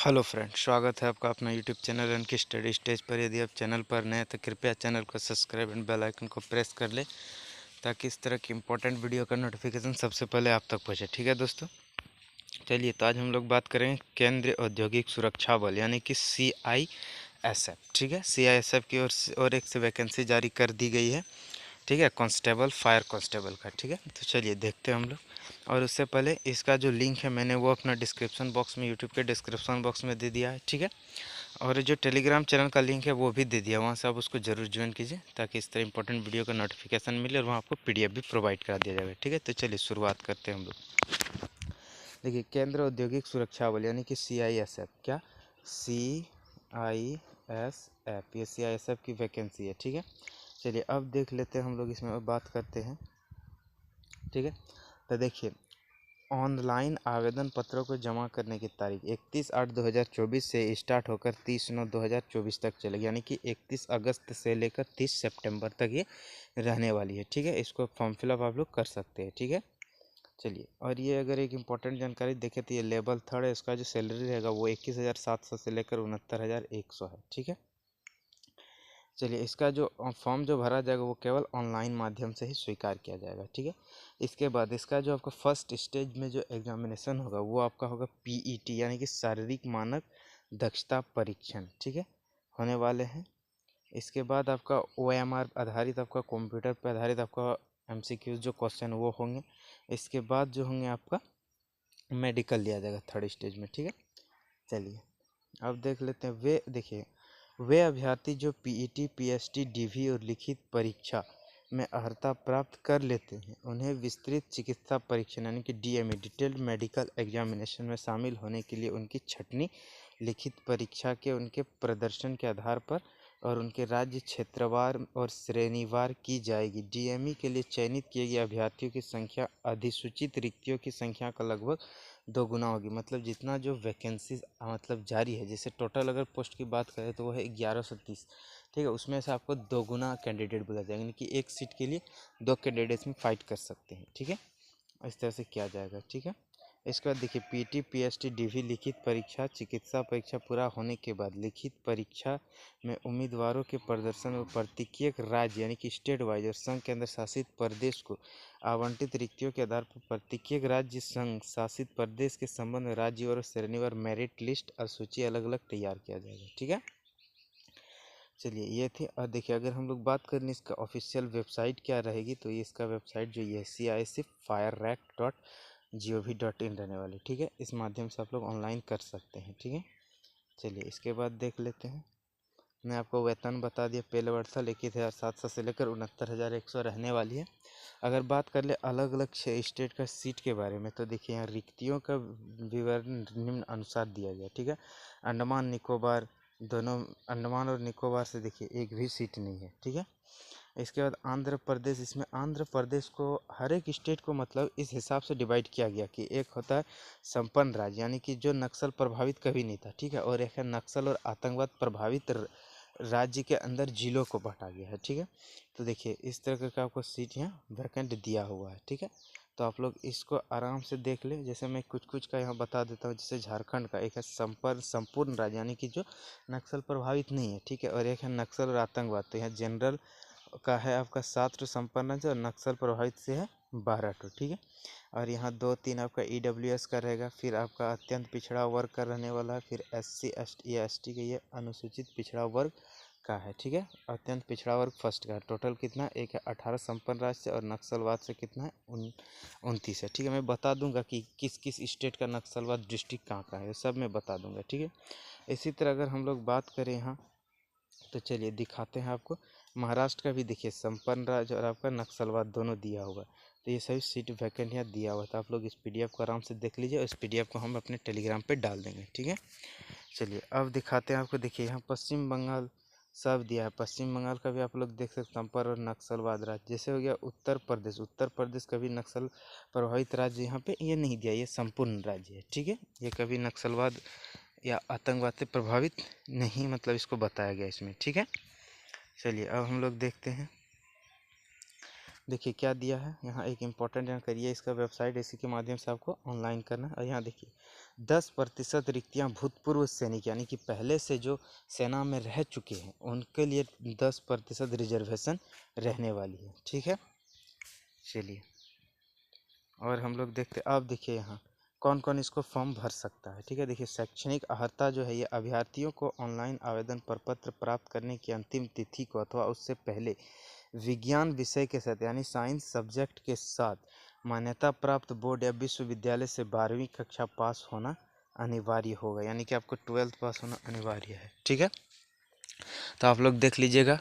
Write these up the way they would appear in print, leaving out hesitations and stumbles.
Hello friend, स्वागत है आपका अपना यूट्यूब चैनल रन की स्टडी स्टेज पर। यदि आप चैनल पर नए हैं तो कृपया चैनल को सब्सक्राइब एंड बेल आइकन को प्रेस कर ले ताकि इस तरह की इंपॉर्टेंट वीडियो का नोटिफिकेशन सबसे पहले आप तक पहुंचे। ठीक है दोस्तों, चलिए तो आज हम लोग बात करेंगे केंद्रीय औद्योगिक सुरक्षा बल यानी कि CISF। ठीक है, CISF की और एक से वैकेंसी जारी कर दी गई है। ठीक है, कांस्टेबल, फायर कांस्टेबल का। ठीक है, तो चलिए देखते हैं हम लोग। और उससे पहले इसका जो लिंक है मैंने वो अपना डिस्क्रिप्शन बॉक्स में, यूट्यूब के डिस्क्रिप्शन बॉक्स में दे दिया है। ठीक है, और जो टेलीग्राम चैनल का लिंक है वो भी दे दिया, वहाँ से आप उसको जरूर ज्वाइन कीजिए ताकि इस तरह इंपॉर्टेंट वीडियो का नोटिफिकेशन मिले और वहाँ आपको PDF भी प्रोवाइड करा दिया जाएगा। ठीक है, तो चलिए शुरुआत करते हैं हम लोग। देखिए, केंद्र औद्योगिक सुरक्षा बल यानी कि CISF, क्या CISF, ये CISF की वैकेंसी है। ठीक है, चलिए अब देख लेते हैं हम लोग, इसमें बात करते हैं। ठीक है, तो देखिए, ऑनलाइन आवेदन पत्रों को जमा करने की तारीख 31/8/2024 से स्टार्ट होकर 30/9/2024 तक चलेगी, यानी कि 31 अगस्त से लेकर 30 सितंबर तक ये रहने वाली है। ठीक है, इसको फॉर्म फिलअप आप लोग कर सकते हैं। ठीक है, चलिए, और ये अगर एक इम्पॉर्टेंट जानकारी देखें तो ये लेवल 3 है, इसका जो सैलरी रहेगा वो 21,700 से लेकर 69,100 है। ठीक है, चलिए, इसका जो फॉर्म जो भरा जाएगा वो केवल ऑनलाइन माध्यम से ही स्वीकार किया जाएगा। ठीक है, इसके बाद इसका जो आपका फर्स्ट स्टेज में जो एग्जामिनेशन होगा वो आपका होगा PET यानी कि शारीरिक मानक दक्षता परीक्षण। ठीक है, होने वाले हैं। इसके बाद आपका OMR आधारित, आपका कंप्यूटर पर आधारित आपका MCQ जो क्वेश्चन वो होंगे। इसके बाद जो होंगे आपका मेडिकल लिया जाएगा थर्ड स्टेज में। ठीक है, चलिए अब देख लेते हैं। देखिए, वे अभ्यर्थी जो PET, PST, DV और लिखित परीक्षा में अर्हता प्राप्त कर लेते हैं उन्हें विस्तृत चिकित्सा परीक्षण यानी कि DME, डिटेल्ड मेडिकल एग्जामिनेशन में शामिल होने के लिए उनकी छठवीं लिखित परीक्षा के उनके प्रदर्शन के आधार पर और उनके राज्य, क्षेत्रवार और श्रेणीवार की जाएगी। DME के लिए चयनित किए गए अभ्यर्थियों की संख्या अधिसूचित रिक्तियों की संख्या का लगभग 2 गुना होगी। मतलब जितना जो वैकेंसी मतलब जारी है, जैसे टोटल अगर पोस्ट की बात करें तो वो है 1130। ठीक है, उसमें से आपको 2 गुना कैंडिडेट बुला जाएंगे, यानी कि एक सीट के लिए 2 कैंडिडेट्स में फाइट कर सकते हैं। ठीक है, इस तरह से किया जाएगा। ठीक है, इसके बाद देखिए, PET, PST, DV लिखित परीक्षा, चिकित्सा परीक्षा पूरा होने के बाद लिखित परीक्षा में उम्मीदवारों के प्रदर्शन और प्रत्येक राज्य यानी कि स्टेट वाइज और संघ केंद्र शासित प्रदेश को आवंटित रिक्तियों के आधार पर प्रत्येक राज्य, संघ शासित प्रदेश के संबंध में राज्य और श्रेणीवार मेरिट लिस्ट और सूची अलग अलग तैयार किया जाएगा। ठीक है, चलिए ये थी। और देखिए, अगर हम लोग बात करें इसका ऑफिशियल वेबसाइट क्या रहेगी तो ये इसका वेबसाइट जो ये CISF-FireRack.gov.in रहने वाली। ठीक है, इस माध्यम से आप लोग ऑनलाइन कर सकते हैं। ठीक है, चलिए इसके बाद देख लेते हैं। मैं आपको वेतन बता दिया, पहले वर्ष 21,700 से लेकर 69,100 रहने वाली है। अगर बात कर ले अलग अलग स्टेट का सीट के बारे में तो देखिए, यहाँ रिक्तियों का विवरण निम्न अनुसार दिया गया। ठीक है, अंडमान निकोबार, दोनों अंडमान और निकोबार से देखिए एक भी सीट नहीं है। ठीक है, इसके बाद आंध्र प्रदेश, इसमें आंध्र प्रदेश को हर एक स्टेट को मतलब इस हिसाब से डिवाइड किया गया कि एक होता है संपन्न राज्य यानी कि जो नक्सल प्रभावित कभी नहीं था। ठीक है, और एक है नक्सल और आतंकवाद प्रभावित राज्य के अंदर जिलों को बांटा गया है। ठीक है, तो देखिए इस तरह का आपको सीट यहाँ वैकेंट दिया हुआ है। ठीक है, तो आप लोग इसको आराम से देख ले। जैसे मैं कुछ कुछ का यहाँ बता देता हूँ, जैसे झारखंड का एक है संपूर्ण राज्य यानी कि जो नक्सल प्रभावित नहीं है। ठीक है, और एक है नक्सल और आतंकवाद, तो यहाँ जनरल का है आपका 7 संपन्न राज्य और नक्सल प्रभावित से है 12। ठीक है, और यहाँ 2-3 आपका EWS का रहेगा, फिर आपका अत्यंत पिछड़ा वर्ग का रहने वाला है, फिर SC ST या ST का ये अनुसूचित पिछड़ा वर्ग का है। ठीक है, अत्यंत पिछड़ा वर्ग फर्स्ट का है। टोटल कितना, एक है 18 संपन्न राज्य से और नक्सलवाद से कितना है 29 है। ठीक है, मैं बता दूंगा कि किस किस स्टेट का नक्सलवाद डिस्ट्रिक्ट कहाँ का है, सब मैं बता दूंगा। ठीक है, इसी तरह अगर हम लोग बात करें यहाँ तो चलिए दिखाते हैं आपको। महाराष्ट्र का भी देखिए संपन्न राज्य और आपका नक्सलवाद दोनों दिया होगा, तो ये सभी सीट वैकेंट यहाँ दिया हुआ था। आप लोग इस PDF को आराम से देख लीजिए और इस PDF को हम अपने टेलीग्राम पे डाल देंगे। ठीक है, चलिए अब दिखाते हैं आपको। देखिए, यहाँ पश्चिम बंगाल सब दिया है, पश्चिम बंगाल का भी आप लोग देख सकते हैं संपन्न और नक्सलवाद राज्य। जैसे हो गया उत्तर प्रदेश, उत्तर प्रदेश कभी नक्सल प्रभावित राज्य यहाँ पे ये नहीं दिया, ये संपूर्ण राज्य है। ठीक है, ये कभी नक्सलवाद या आतंकवाद से प्रभावित नहीं, मतलब इसको बताया गया इसमें। ठीक है, चलिए अब हम लोग देखते हैं। देखिए क्या दिया है यहाँ, एक इम्पॉर्टेंट जानकारी है, इसका वेबसाइट इसी के माध्यम से आपको ऑनलाइन करना है। और यहाँ देखिए 10% रिक्तियाँ भूतपूर्व सैनिक यानी कि पहले से जो सेना में रह चुके हैं उनके लिए 10% रिजर्वेशन रहने वाली है। ठीक है, चलिए और हम लोग देखते, अब देखिए यहाँ कौन कौन इसको फॉर्म भर सकता है। ठीक है, देखिए शैक्षणिक अर्हता जो है ये अभ्यर्थियों को ऑनलाइन आवेदन प्रपत्र प्राप्त करने की अंतिम तिथि को अथवा उससे पहले विज्ञान विषय के साथ यानी साइंस सब्जेक्ट के साथ मान्यता प्राप्त बोर्ड या विश्वविद्यालय से 12वीं कक्षा पास होना अनिवार्य होगा, यानी कि आपको 12th पास होना अनिवार्य है। ठीक है, तो आप लोग देख लीजिएगा।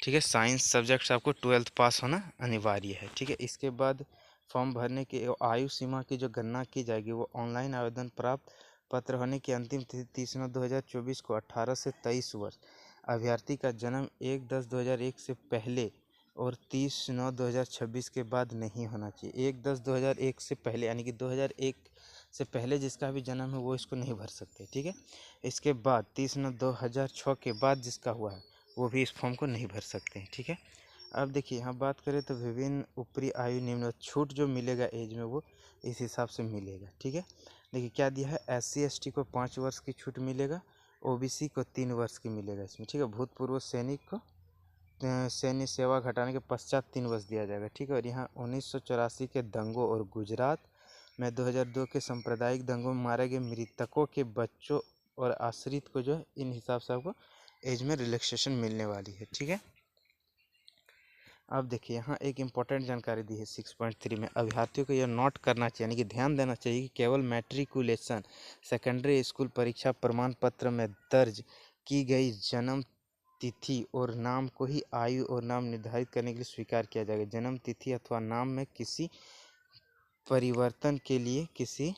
ठीक है, साइंस सब्जेक्ट से आपको 12th पास होना अनिवार्य है। ठीक है, इसके बाद फॉर्म भरने की आयु सीमा की जो गणना की जाएगी वो ऑनलाइन आवेदन प्राप्त पत्र होने की अंतिम तिथि 30/9/2024 को 18 से 23 वर्ष, अभ्यर्थी का जन्म 1/10/2001 से पहले और 30/9/2026 के बाद नहीं होना चाहिए। 1/10/2001 से पहले यानी कि 2001 से पहले जिसका भी जन्म है वो इसको नहीं भर सकते। ठीक है, इसके बाद 30/9/2006 के बाद जिसका हुआ है वो भी इस फॉर्म को नहीं भर सकते हैं। ठीक है, अब देखिए यहाँ बात करें तो विभिन्न ऊपरी आयु निम्न छूट जो मिलेगा एज में वो इस हिसाब से मिलेगा। ठीक है, देखिए क्या दिया है, SC/ST को 5 वर्ष की छूट मिलेगा, OBC को 3 वर्ष की मिलेगा इसमें। ठीक है, भूतपूर्व सैनिक को सैन्य सेवा घटाने के पश्चात 3 वर्ष दिया जाएगा। ठीक है, और यहाँ 1984 के दंगों और गुजरात में 2002 के सांप्रदायिक दंगों में मारे गए मृतकों के बच्चों और आश्रित को जो है इन हिसाब से आपको एज में रिलैक्सेशन मिलने वाली है। ठीक है, अब देखिए यहाँ एक इम्पॉर्टेंट जानकारी दी है 6.3 में, अभ्यर्थियों को यह नोट करना चाहिए यानी कि ध्यान देना चाहिए कि केवल मैट्रिकुलेशन सेकेंडरी स्कूल परीक्षा प्रमाण पत्र में दर्ज की गई जन्म तिथि और नाम को ही आयु और नाम निर्धारित करने के लिए स्वीकार किया जाएगा। जन्म तिथि अथवा नाम में किसी परिवर्तन के लिए किसी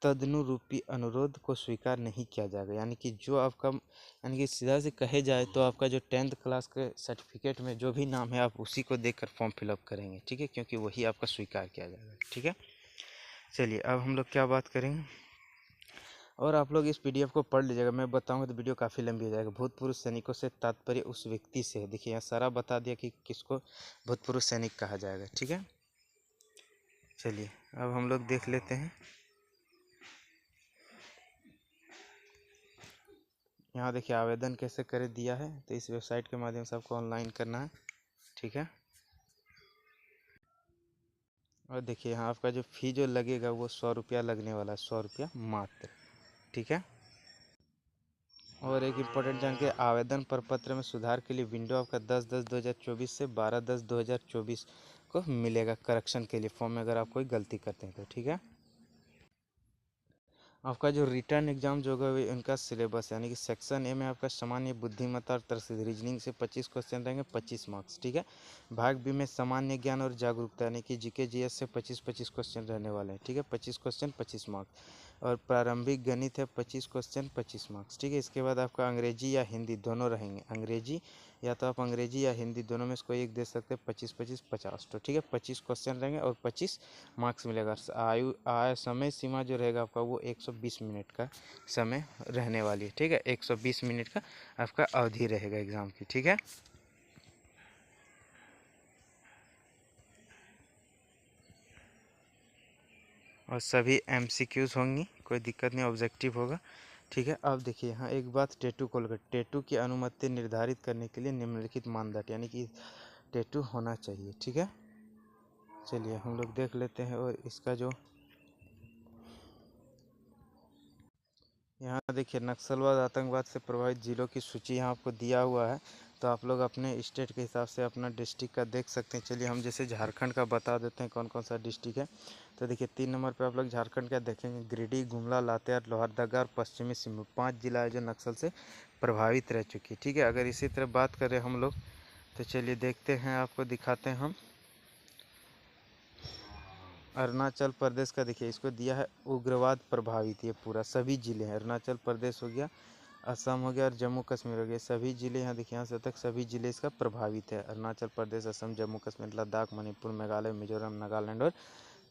तदनुरूपी अनुरोध को स्वीकार नहीं किया जाएगा। यानी कि जो आपका यानी कि सीधा से कहे जाए तो आपका जो 10th क्लास के सर्टिफिकेट में जो भी नाम है आप उसी को देकर फॉर्म फिलअप करेंगे। ठीक है, क्योंकि वही आपका स्वीकार किया जाएगा। ठीक है, चलिए अब हम लोग क्या बात करेंगे, और आप लोग इस PDF को पढ़ लीजिएगा, मैं बताऊंगा तो वीडियो काफ़ी लंबी हो जाएगा। भूतपूर्व सैनिकों से तात्पर्य उस व्यक्ति से है। देखिए यहाँ सारा बता दिया कि किसको भूतपूर्व सैनिक कहा जाएगा। ठीक है, चलिए अब हम लोग देख लेते हैं। यहाँ देखिए आवेदन कैसे करे दिया है, तो इस वेबसाइट के माध्यम से आपको ऑनलाइन करना है। ठीक है, और देखिए यहाँ आपका जो फ़ी जो लगेगा वो 100 रुपया लगने वाला है, 100 रुपया मात्र। ठीक है, और एक इम्पोर्टेंट जानकारी, आवेदन प्रपत्र में सुधार के लिए विंडो आपका 10/10/2024 से 12/10/2024 को मिलेगा करेक्शन के लिए फॉर्म में, अगर आप कोई गलती करते हैं तो। ठीक है, आपका जो रिटर्न एग्जाम जो होगा उनका सिलेबस यानी कि सेक्शन ए में आपका सामान्य बुद्धिमत्ता और तर्क रीजनिंग से 25 क्वेश्चन रहेंगे, 25 मार्क्स। ठीक है, भाग बी में सामान्य ज्ञान और जागरूकता यानी कि GK GS से 25 क्वेश्चन रहने वाले हैं। ठीक है, 25 क्वेश्चन 25 मार्क्स, और प्रारंभिक गणित है 25 क्वेश्चन 25 मार्क्स। ठीक है, इसके बाद आपका अंग्रेजी या हिंदी दोनों रहेंगे, अंग्रेजी या तो आप अंग्रेजी या हिंदी दोनों में इसको एक दे सकते हैं, 25 50 तो। ठीक है, 25 क्वेश्चन रहेंगे और 25 मार्क्स मिलेगा। समय सीमा जो रहेगा आपका वो 120 मिनट का समय रहने वाली है। ठीक है, 120 मिनट का आपका अवधि रहेगा एग्ज़ाम की। ठीक है, और सभी MCQs होंगी, कोई दिक्कत नहीं, ऑब्जेक्टिव होगा। ठीक है, अब देखिए यहाँ एक बात टेटू को लेकर, टेटू की अनुमति निर्धारित करने के लिए निम्नलिखित मानदंड यानी कि टेटू होना चाहिए। ठीक है, चलिए हम लोग देख लेते हैं, और इसका जो यहाँ देखिए नक्सलवाद आतंकवाद से प्रभावित जिलों की सूची यहाँ आपको दिया हुआ है, तो आप लोग अपने स्टेट के हिसाब से अपना डिस्ट्रिक्ट का देख सकते हैं। चलिए हम जैसे झारखंड का बता देते हैं कौन कौन सा डिस्ट्रिक्ट है। तो देखिए 3 नंबर पे आप लोग झारखंड का देखेंगे, गिरिडीह, गुमला, लातेहार, लोहरदगा और पश्चिमी सिंहभूम, 5 जिला है जो नक्सल से प्रभावित रह चुकी है। ठीक है, अगर इसी तरह बात करें हम लोग तो चलिए देखते हैं, आपको दिखाते हैं हम अरुणाचल प्रदेश का। देखिए इसको दिया है उग्रवाद प्रभावित, ये पूरा सभी जिले हैं, अरुणाचल प्रदेश हो गया, असम हो गया और जम्मू कश्मीर हो गया, सभी ज़िले यहाँ देखिए, यहाँ से तक सभी ज़िले इसका प्रभावित है। अरुणाचल प्रदेश, असम, जम्मू कश्मीर, लद्दाख, मणिपुर, मेघालय, मिजोरम, नागालैंड और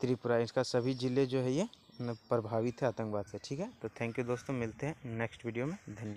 त्रिपुरा, इसका सभी ज़िले जो है ये प्रभावित है आतंकवाद से। ठीक है, तो थैंक यू दोस्तों, मिलते हैं नेक्स्ट वीडियो में, धन्यवाद।